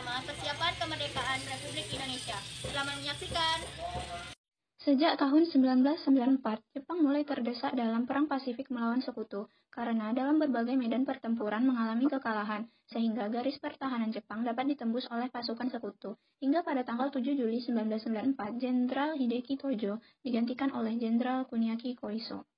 bersama persiapan kemerdekaan Republik Indonesia. Selamat menyaksikan. Sejak tahun 1994, Jepang mulai terdesak dalam Perang Pasifik melawan Sekutu karena dalam berbagai medan pertempuran mengalami kekalahan, sehingga garis pertahanan Jepang dapat ditembus oleh pasukan Sekutu. Hingga pada tanggal 7 Juli 1994, Jenderal Hideki Tojo digantikan oleh Jenderal Kuniaki Koiso.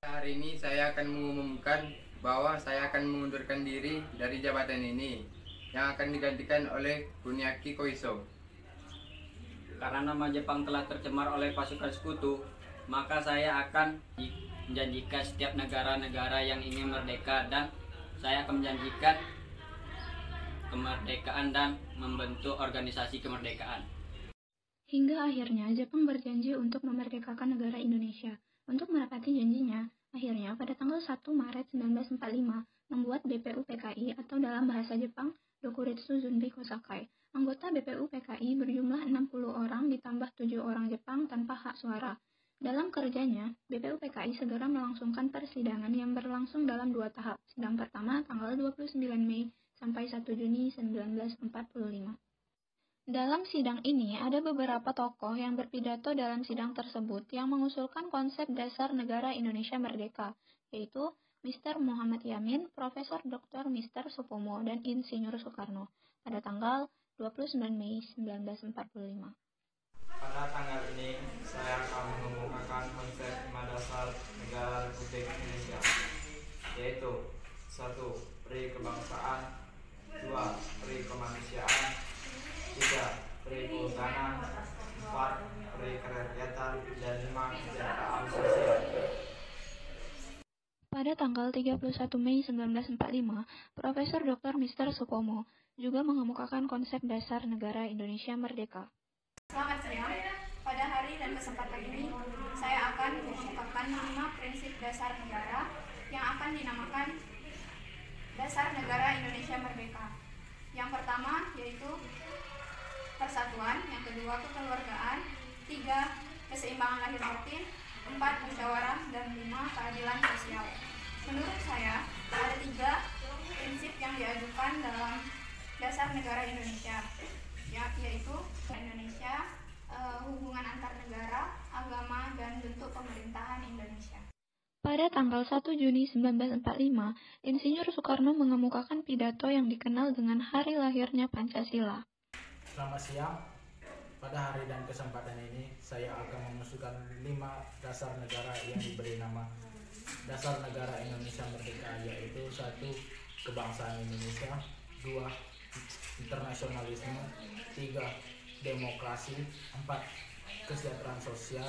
Hari ini saya akan mengumumkan bahwa saya akan mengundurkan diri dari jabatan ini, yang akan digantikan oleh Kuniaki Koiso. Karena nama Jepang telah tercemar oleh pasukan sekutu, maka saya akan menjanjikan setiap negara-negara yang ingin merdeka, dan saya akan menjanjikan kemerdekaan dan membentuk organisasi kemerdekaan. Hingga akhirnya Jepang berjanji untuk memerdekakan negara Indonesia. Untuk menepati janjinya, akhirnya pada tanggal 1 Maret 1945 membuat BPU PKI atau dalam bahasa Jepang Dokuretsu Zunbi Kosakai. Anggota BPU PKI berjumlah 60 orang ditambah 7 orang Jepang tanpa hak suara. Dalam kerjanya, BPU PKI segera melangsungkan persidangan yang berlangsung dalam 2 tahap. Sidang pertama tanggal 29 Mei sampai 1 Juni 1945. Dalam sidang ini ada beberapa tokoh yang berpidato dalam sidang tersebut yang mengusulkan konsep dasar negara Indonesia merdeka, yaitu Mr. Muhammad Yamin, Profesor Dr. Mr. Supomo, dan Insinyur Soekarno pada tanggal 29 Mei 1945. Pada tanggal ini, saya akan mengemukakan konsep 5 dasar negara Republik Indonesia, yaitu 1. Peri kebangsaan, 2. Peri kemanusiaan, 3. Peri kehutanan, 4. Peri kerakyatan, dan 5. Kesejahteraan sosial. Pada tanggal 31 Mei 1945, Profesor Dr. Mr. Supomo juga mengemukakan konsep dasar negara Indonesia merdeka. Selamat siang. Pada hari dan kesempatan ini, saya akan mengemukakan 5 prinsip dasar negara yang akan dinamakan Dasar Negara Indonesia Merdeka. Yang pertama yaitu persatuan, yang kedua kekeluargaan, 3. keseimbangan lahir batin, 4. musyawarah, dan 5. keadilan sosial. Menurut saya, ada 3 prinsip yang diajukan dalam Dasar Negara Indonesia, yaitu Indonesia, hubungan antar negara, agama, dan bentuk pemerintahan Indonesia. Pada tanggal 1 Juni 1945, Insinyur Soekarno mengemukakan pidato yang dikenal dengan Hari Lahirnya Pancasila. Selamat siang. Pada hari dan kesempatan ini, saya akan mengusulkan 5 dasar negara yang diberi nama Dasar Negara Indonesia Merdeka, yaitu 1. Kebangsaan Indonesia, 2. Internasionalisme, 3. Demokrasi, 4. Kesejahteraan sosial,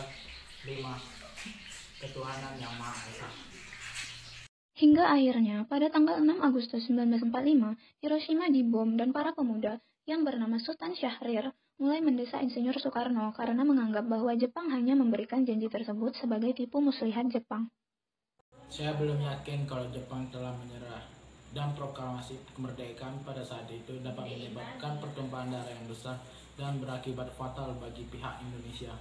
5. Ketuhanan Yang Maha Esa. Hingga akhirnya, pada tanggal 6 Agustus 1945, Hiroshima dibom dan para pemuda yang bernama Sultan Syahrir mulai mendesak Insinyur Soekarno karena menganggap bahwa Jepang hanya memberikan janji tersebut sebagai tipu muslihat Jepang. Saya belum yakin kalau Jepang telah menyerah, dan proklamasi kemerdekaan pada saat itu dapat menyebabkan pertumpahan darah yang besar dan berakibat fatal bagi pihak Indonesia.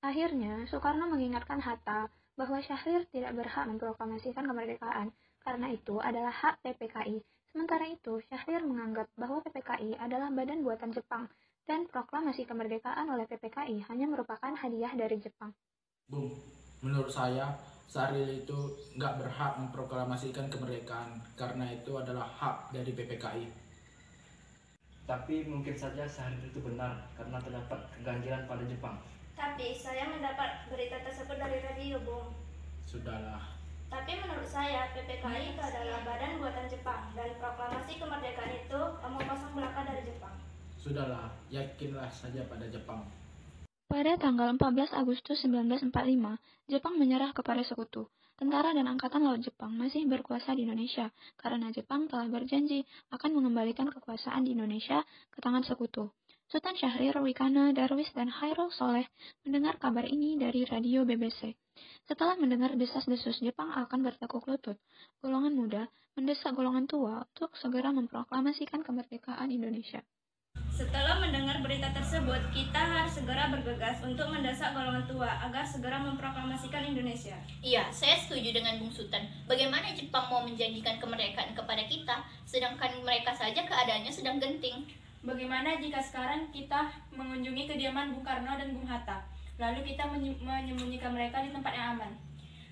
Akhirnya, Soekarno mengingatkan Hatta bahwa Syahrir tidak berhak memproklamasikan kemerdekaan karena itu adalah hak PPKI. Sementara itu, Syahrir menganggap bahwa PPKI adalah badan buatan Jepang dan proklamasi kemerdekaan oleh PPKI hanya merupakan hadiah dari Jepang. Bung, menurut saya, Syahrir itu nggak berhak memproklamasikan kemerdekaan karena itu adalah hak dari PPKI. Tapi mungkin saja Syahrir itu benar karena terdapat keganjilan pada Jepang. Tapi saya mendapat berita tersebut dari radio, Bung. Sudahlah. Tapi menurut saya, PPKI itu adalah badan buatan Jepang dan proklamasi kemerdekaan itu omong kosong belaka dari Jepang. Sudahlah, yakinlah saja pada Jepang. Pada tanggal 14 Agustus 1945, Jepang menyerah kepada Sekutu. Tentara dan Angkatan Laut Jepang masih berkuasa di Indonesia karena Jepang telah berjanji akan mengembalikan kekuasaan di Indonesia ke tangan Sekutu. Sultan Syahrir, Wikana, Darwis, dan Khairul Soleh mendengar kabar ini dari radio BBC. Setelah mendengar desas-desus Jepang akan bertekuk lutut, golongan muda mendesak golongan tua untuk segera memproklamasikan kemerdekaan Indonesia. Setelah mendengar berita tersebut, kita harus segera bergegas untuk mendesak golongan tua agar segera memproklamasikan Indonesia. Iya, saya setuju dengan Bung Sultan. Bagaimana Jepang mau menjanjikan kemerdekaan kepada kita, sedangkan mereka saja keadaannya sedang genting? Bagaimana jika sekarang kita mengunjungi kediaman Bung Karno dan Bung Hatta, lalu kita menyembunyikan mereka di tempat yang aman?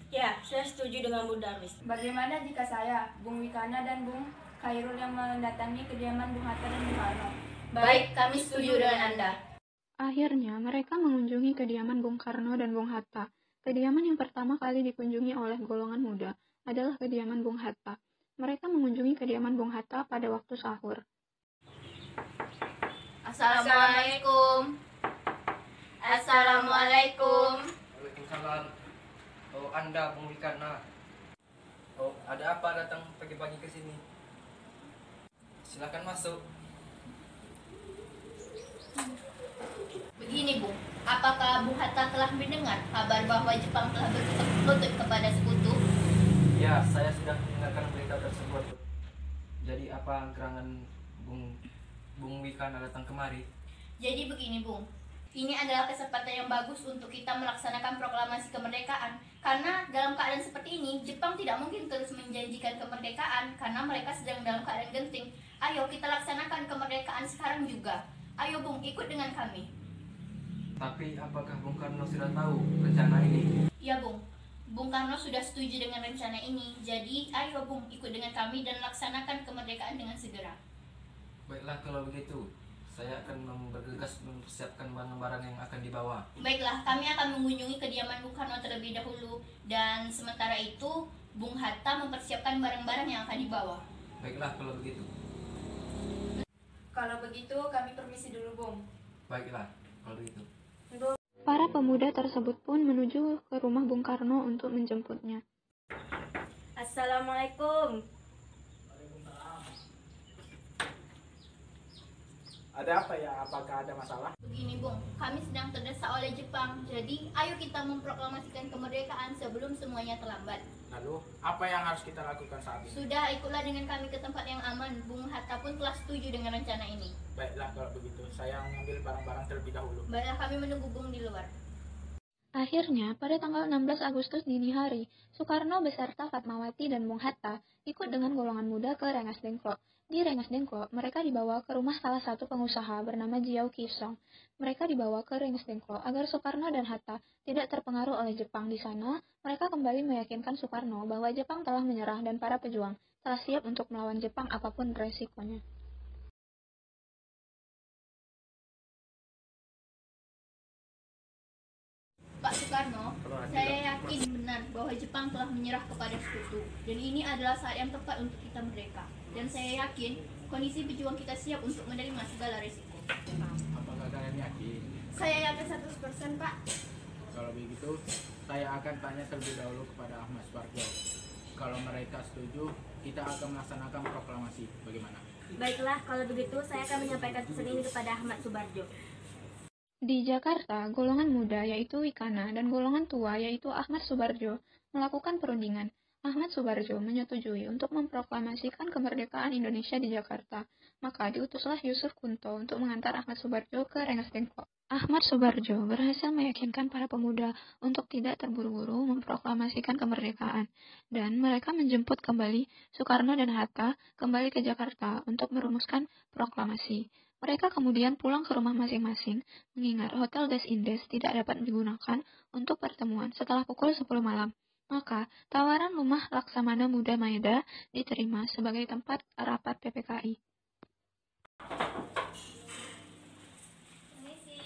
Ya, saya setuju dengan Bung Darwis. Bagaimana jika saya, Bung Wikana dan Bung Khairul yang mendatangi kediaman Bung Hatta dan Bung Karno? Baik, kami setuju dengan Anda. Akhirnya, mereka mengunjungi kediaman Bung Karno dan Bung Hatta. Kediaman yang pertama kali dikunjungi oleh golongan muda adalah kediaman Bung Hatta. Mereka mengunjungi kediaman Bung Hatta pada waktu sahur. Assalamualaikum. Assalamualaikum. Waalaikumsalam. Oh, Anda Bung Wikana. Oh, ada apa datang pagi-pagi ke sini? Silakan masuk. Begini Bung, apakah Bung Hatta telah mendengar kabar bahwa Jepang telah bertukar lutut kepada sekutu? Ya, saya sudah mendengarkan berita tersebut. Jadi apa gerangan Bung Wikana datang kemari? Jadi begini Bung, ini adalah kesempatan yang bagus untuk kita melaksanakan proklamasi kemerdekaan. Karena dalam keadaan seperti ini, Jepang tidak mungkin terus menjanjikan kemerdekaan karena mereka sedang dalam keadaan genting. Ayo kita laksanakan kemerdekaan sekarang juga. Ayo Bung, ikut dengan kami. Tapi apakah Bung Karno sudah tahu rencana ini? Ya Bung, Bung Karno sudah setuju dengan rencana ini. Jadi ayo Bung, ikut dengan kami dan laksanakan kemerdekaan dengan segera. Baiklah kalau begitu, saya akan bergegas mempersiapkan barang-barang yang akan dibawa. Baiklah, kami akan mengunjungi kediaman Bung Karno terlebih dahulu. Dan sementara itu, Bung Hatta mempersiapkan barang-barang yang akan dibawa. Baiklah kalau begitu. Kalau begitu, kami permisi dulu Bung. Baiklah kalau begitu. Para pemuda tersebut pun menuju ke rumah Bung Karno untuk menjemputnya. Assalamualaikum. Ada apa ya? Apakah ada masalah? Begini Bung, kami sedang terdesak oleh Jepang. Jadi ayo kita memproklamasikan kemerdekaan sebelum semuanya terlambat. Lalu, apa yang harus kita lakukan saat ini? Sudah, ikutlah dengan kami ke tempat yang aman. Bung Hatta pun telah setuju dengan rencana ini. Baiklah kalau begitu, saya mengambil barang-barang terlebih dahulu. Baiklah, kami menunggu Bung di luar. Akhirnya, pada tanggal 16 Agustus dini hari, Soekarno beserta Fatmawati dan Bung Hatta ikut dengan golongan muda ke Rengas Dengklok. Di Rengas Dengklok, mereka dibawa ke rumah salah satu pengusaha bernama Jiao Kisong. Mereka dibawa ke Rengas Dengklok agar Soekarno dan Hatta tidak terpengaruh oleh Jepang. Di sana, mereka kembali meyakinkan Soekarno bahwa Jepang telah menyerah dan para pejuang telah siap untuk melawan Jepang apapun resikonya. Pak Soekarno, saya yakin benar bahwa Jepang telah menyerah kepada sekutu. Dan ini adalah saat yang tepat untuk kita merdeka. Dan saya yakin kondisi pejuang kita siap untuk menerima segala risiko. Apakah kalian yakin? Saya yakin 100% Pak. Kalau begitu, saya akan tanya terlebih dahulu kepada Ahmad Subarjo. Kalau mereka setuju, kita akan melaksanakan proklamasi. Bagaimana? Baiklah, kalau begitu saya akan menyampaikan pesan ini kepada Ahmad Subarjo. Di Jakarta, golongan muda yaitu Wikana dan golongan tua yaitu Ahmad Subarjo melakukan perundingan. Ahmad Subarjo menyetujui untuk memproklamasikan kemerdekaan Indonesia di Jakarta. Maka diutuslah Yusuf Kunto untuk mengantar Ahmad Subarjo ke Rengas Dengklok. Ahmad Subarjo berhasil meyakinkan para pemuda untuk tidak terburu-buru memproklamasikan kemerdekaan. Dan mereka menjemput kembali Soekarno dan Hatta kembali ke Jakarta untuk merumuskan proklamasi. Mereka kemudian pulang ke rumah masing-masing, mengingat Hotel Des Indes tidak dapat digunakan untuk pertemuan setelah pukul 10 malam. Maka, tawaran rumah Laksamana Muda Maeda diterima sebagai tempat rapat PPKI. Permisi.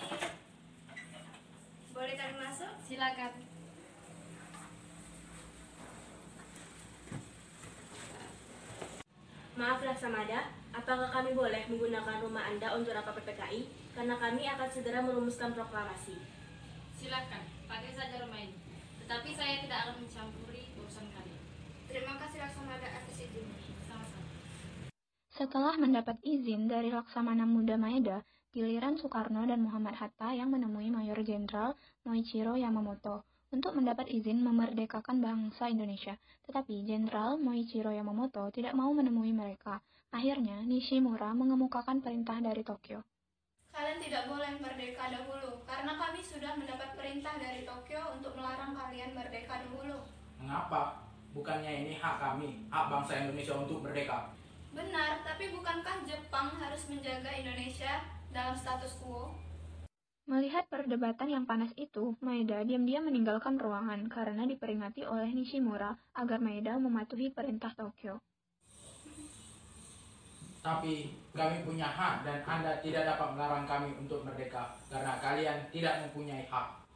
Boleh kami masuk? Silakan. Maaf Laksamada, apakah kami boleh menggunakan rumah Anda untuk rapat PPKI? Karena kami akan segera merumuskan proklamasi. Silakan, pakai saja rumah ini. Tetapi saya tidak akan mencampuri urusan kalian. Terima kasih Laksamada atas izinnya. Sama-sama. Setelah mendapat izin dari Laksamana Muda Maeda, giliran Soekarno dan Muhammad Hatta yang menemui Mayor Jenderal Moichiro Yamamoto untuk mendapat izin memerdekakan bangsa Indonesia. Tetapi Jenderal Moichiro Yamamoto tidak mau menemui mereka. Akhirnya, Nishimura mengemukakan perintah dari Tokyo. Kalian tidak boleh merdeka dahulu, karena kami sudah mendapat perintah dari Tokyo untuk melarang kalian merdeka dahulu. Mengapa? Bukannya ini hak kami, hak bangsa Indonesia untuk merdeka. Benar, tapi bukankah Jepang harus menjaga Indonesia dalam status quo? Melihat perdebatan yang panas itu, Maeda diam-diam meninggalkan ruangan karena diperingati oleh Nishimura agar Maeda mematuhi perintah Tokyo. Tapi kami punya hak dan Anda tidak dapat melarang kami untuk merdeka karena kalian tidak mempunyai hak.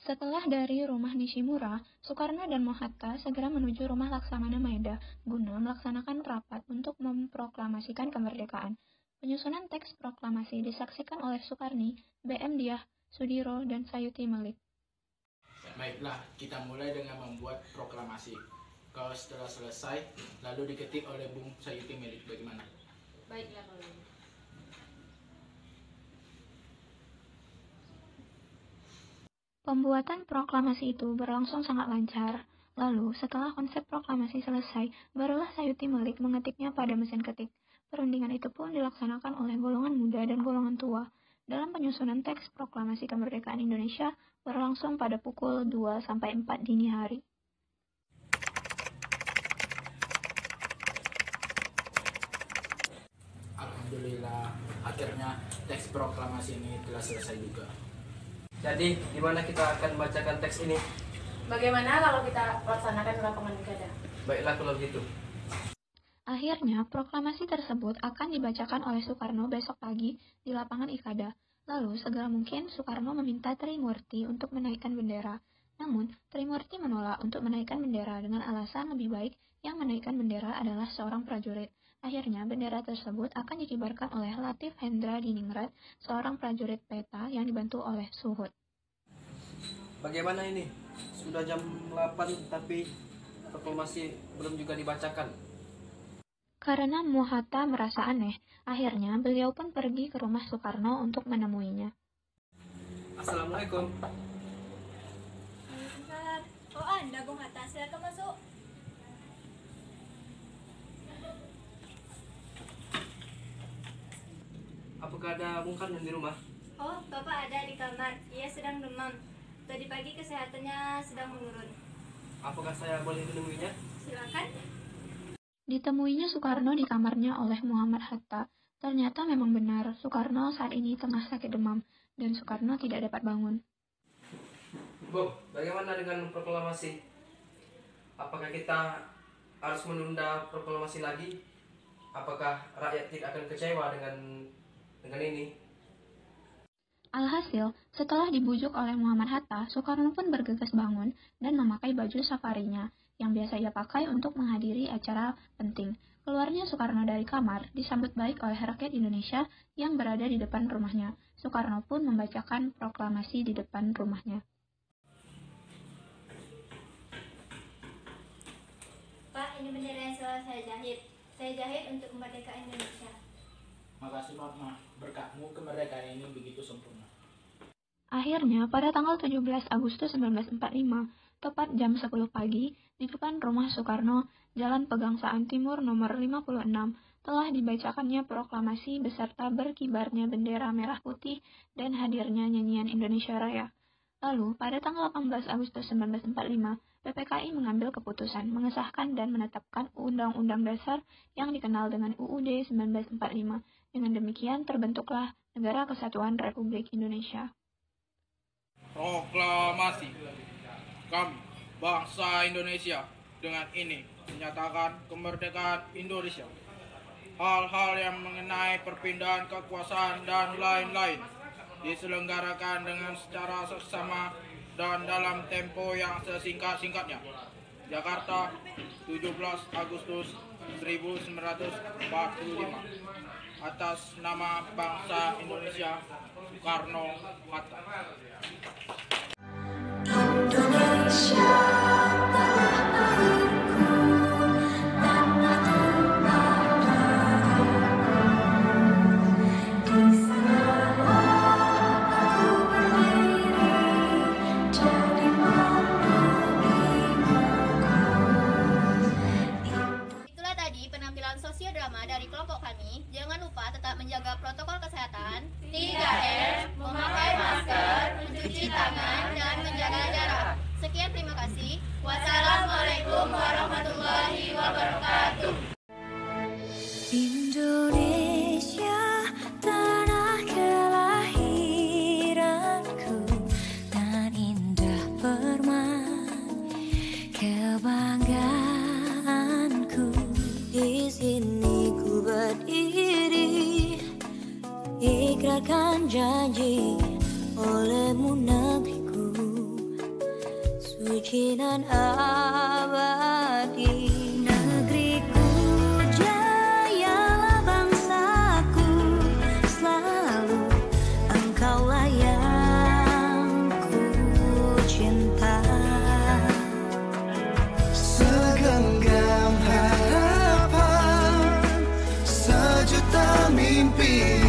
Setelah dari rumah Nishimura, Soekarno dan Mohatta segera menuju rumah Laksamana Maeda guna melaksanakan rapat untuk memproklamasikan kemerdekaan. Penyusunan teks proklamasi disaksikan oleh Soekarni, B.M. Diah, Sudiro, dan Sayuti Melik. Baiklah, kita mulai dengan membuat proklamasi. Kalau setelah selesai, lalu diketik oleh Bung Sayuti Melik, bagaimana? Baiklah kalau ini. Pembuatan proklamasi itu berlangsung sangat lancar. Lalu, setelah konsep proklamasi selesai, barulah Sayuti Melik mengetiknya pada mesin ketik. Perundingan itu pun dilaksanakan oleh golongan muda dan golongan tua. Dalam penyusunan teks proklamasi kemerdekaan Indonesia berlangsung pada pukul 2-4 dini hari. Alhamdulillah, akhirnya teks proklamasi ini telah selesai juga. Jadi, gimana kita akan membacakan teks ini? Bagaimana kalau kita laksanakan lapangan ibadah? Baiklah kalau gitu. Akhirnya, proklamasi tersebut akan dibacakan oleh Soekarno besok pagi di lapangan Ikada. Lalu, segera mungkin Soekarno meminta Trimurti untuk menaikkan bendera. Namun, Trimurti menolak untuk menaikkan bendera dengan alasan lebih baik yang menaikkan bendera adalah seorang prajurit. Akhirnya, bendera tersebut akan dikibarkan oleh Latif Hendra Diningrat, seorang prajurit peta yang dibantu oleh Suhut. Bagaimana ini? Sudah jam 8 tapi proklamasi belum juga dibacakan. Karena Mohatta merasa aneh, akhirnya beliau pun pergi ke rumah Soekarno untuk menemuinya. Assalamualaikum. Oh, Anda Bung Hatta, silakan masuk. Apakah ada Bung Karno di rumah? Oh, Bapak ada di kamar. Ia sedang demam. Tadi pagi kesehatannya sedang menurun. Apakah saya boleh menemuinya? Silakan. Ditemuinya Soekarno di kamarnya oleh Muhammad Hatta. Ternyata memang benar, Soekarno saat ini tengah sakit demam, dan Soekarno tidak dapat bangun. Bu, bagaimana dengan proklamasi? Apakah kita harus menunda proklamasi lagi? Apakah rakyat tidak akan kecewa dengan ini? Alhasil, setelah dibujuk oleh Muhammad Hatta, Soekarno pun bergegas bangun dan memakai baju safarinya, yang biasa ia pakai untuk menghadiri acara penting. Keluarnya Soekarno dari kamar disambut baik oleh rakyat Indonesia yang berada di depan rumahnya. Soekarno pun membacakan proklamasi di depan rumahnya. Pak, ini bendera yang saya jahit. Saya jahit untuk kemerdekaan Indonesia. Makasih Mama, berkatmu kemerdekaan ini begitu sempurna. Akhirnya, pada tanggal 17 Agustus 1945, tepat jam 10 pagi, di depan rumah Soekarno, Jalan Pegangsaan Timur nomor 56, telah dibacakannya proklamasi beserta berkibarnya bendera merah putih dan hadirnya nyanyian Indonesia Raya. Lalu, pada tanggal 18 Agustus 1945, PPKI mengambil keputusan mengesahkan dan menetapkan Undang-Undang Dasar yang dikenal dengan UUD 1945. Dengan demikian terbentuklah Negara Kesatuan Republik Indonesia. Proklamasi. Kami, bangsa Indonesia, dengan ini menyatakan kemerdekaan Indonesia. Hal-hal yang mengenai perpindahan kekuasaan dan lain-lain diselenggarakan dengan secara seksama dan dalam tempo yang sesingkat-singkatnya. Jakarta, 17 Agustus 1945. Atas nama bangsa Indonesia, Soekarno-Hatta. Indonesia tanah airku, tanah tumpah darahku. Di sanalah aku berdiri, jadi mandu ibuku. Itulah tadi penampilan sosiodrama dari kelompok kami. Jangan lupa tetap menjaga protokol kesehatan 3M, memakai masker, mencuci tangan, dan menjaga jarak. Sekian, terima kasih. Wassalamualaikum warahmatullahi wabarakatuh. berdiri, ikrarkan janji olehmu negeriku, suci dan abadi. Negeriku jayalah bangsaku, selalu engkaulah yang ku cinta. Segenggam harapan, sejuta mimpi